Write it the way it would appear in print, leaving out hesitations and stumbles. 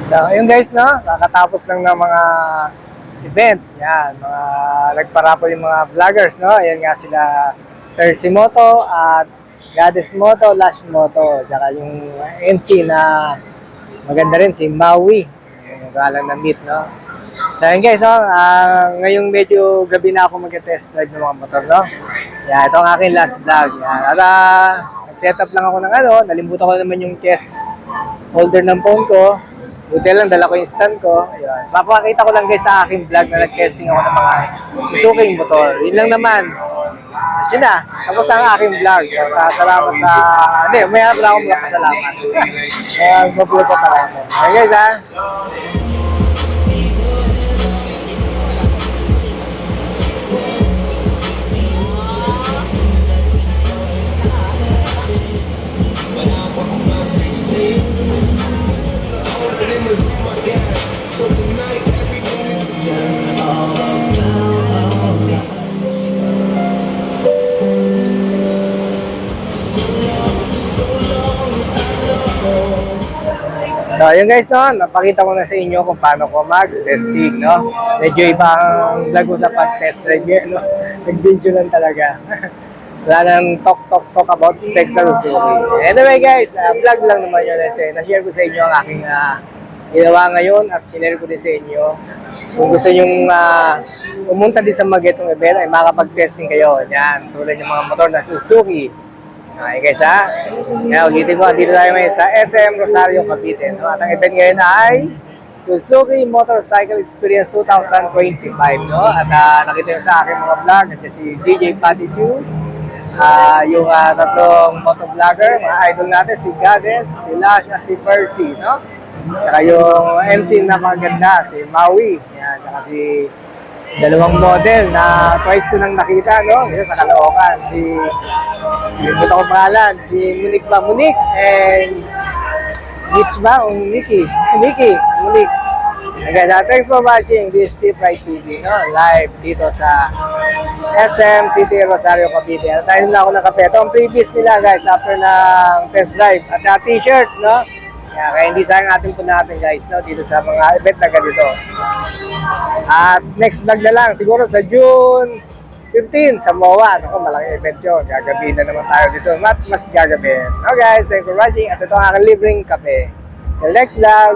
So, ayun guys, no? Kakatapos lang ng mga event. Yan, mga nagparapol yung mga vloggers, no? Ayan nga sila Percy Moto at Goddess Moto, Lash Moto. Tsaka yung MC na maganda rin, si Maui. Yung galang na meet, no? So, ayun guys, no? Ngayong medyo gabi na ako mag-test drive ng mga motor, no? Yan, ito ang aking last vlog. Yan. At nag-set up lang ako ng ano, nalimutan ko naman yung case holder ng phone ko. Buti lang, dala ko yung stand ko. Ayun. Papakita ko lang guys sa aking vlog na nag-testing ako ng mga Suzuki motor. Yun lang naman. Yun na. Tapos ang aking vlog. Salamat sa... Hindi, may harap lang akong salamat. Kaya mabuto pa lang ako. Okay guys ha. So, yun guys, no, napakita ko na sa inyo kung paano ko mag-testing, no. Medyo ibang vlog ko sa pag-test drive yun, no. Nag-video lang talaga. Wala nang talk about specs sa Suzuki. Anyway guys, vlog lang naman yun kasi na-share ko sa inyo ang aking ginawa ngayon at sinare ko din sa inyo. Kung gusto nyong pumunta din sa Magetong event ay makapag-testing kayo. Yan, tulad yung mga motor na Suzuki. Okay guys ha. Ngayon, ulitin ko, dito tayo ngayon sa SM Rosario, Cavite. No? At ang event ngayon ay Suzuki Motorcycle Experience 2025. No? At nakita nyo sa aking mga vlog, at si DJ Patty Q, yung tatlong motovlogger, mga idol natin, si Goddess, si Lash, at si Percy. No? Saka yung MC na maganda, si Maui. Yan, saka si dalawang model na twice ko nang nakita, no? Isa sa Caloocan, si buta ko pangalan, si Monique ba? Monique and Mitch ba? O Nikki? Monique. Okay, thanks for watching this Tip Right TV, no? Live dito sa SM City Rosario, Cavite. At tayo na ako ng kape. Ito ang previous nila guys after ng test drive. At t-shirt, no? Kaya hindi sayang ating po natin guys, no? Dito sa mga event na ganito. At next vlog na lang, siguro sa June 15 sa MOA. Ako, malaking event yun. Gagabihin na naman tayo dito. Mas gagabihin. Okay guys, thanks for watching. At ito ang aking libreng kape. Till next vlog.